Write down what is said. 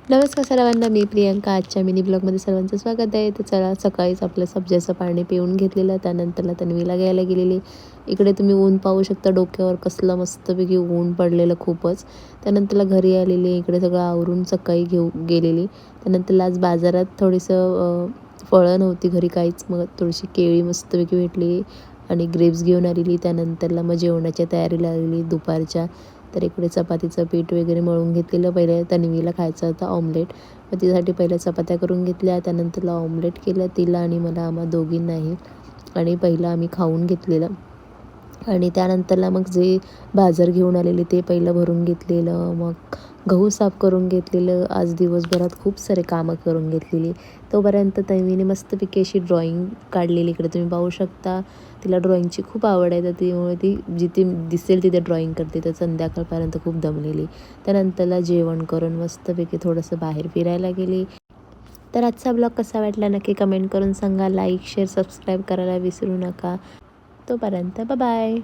नमस्कार सर्वांना, मी प्रियंका. आजच्या मिनी ब्लॉगमध्ये सर्वांचं स्वागत आहे. तर चला, सकाळीच आपलं सब्जाचं पाणी पिऊन घेतलेलं, त्यानंतरला तन्वीला घ्यायला गेलेली. इकडे तुम्ही ऊन पाहू शकता, डोक्यावर कसलं मस्तपैकी ऊन पडलेलं खूपच. त्यानंतरला घरी आलेली, इकडे सगळं आवरून सकाळी गेलेली. त्यानंतरला आज बाजारात थोडीसं फळं नव्हती घरी काहीच, मग थोडीशी केळी मस्तपैकी भेटली आणि ग्रेप्स घेऊन आलेली. त्यानंतरला मग जेवणाच्या तयारीला आलेली दुपारच्या. तर इकडे चपातीचं पीठ वगैरे मळून घेतलेलं. पहिले तन्वीला खायचं होतं ऑमलेट, मग तिच्यासाठी पहिल्या चपात्या करून घेतल्या. त्यानंतरला ऑमलेट केलं तिला आणि मला, आम्हा दोघींनाही. आणि पहिलं आम्ही खाऊन घेतलेलं आणि त्यानंतरला मग जे बाजार घेऊन आलेले ते पहिलं भरून घेतलेलं. मग गहू साफ करून घेतलेलं. आज दिवसभरात खूप सारे कामं करून घेतलेली. तोपर्यंत तन्वीने मस्तपैकी अशी ड्रॉइंग काढलेली. इकडे तुम्ही पाहू शकता, तिला ड्रॉइंगची खूप आवड आहे, तर त्यामुळे ती जिथे दिसेल तिथे ड्रॉइंग करते. तर संध्याकाळपर्यंत खूप दमलेली. त्यानंतरला जेवण करून मस्तपैकी थोडंसं बाहेर फिरायला गेली. तर आजचा ब्लॉग कसा वाटला नक्की कमेंट करून सांगा. लाईक, शेअर, सबस्क्राईब करायला विसरू नका. तोपर्यंत बाय.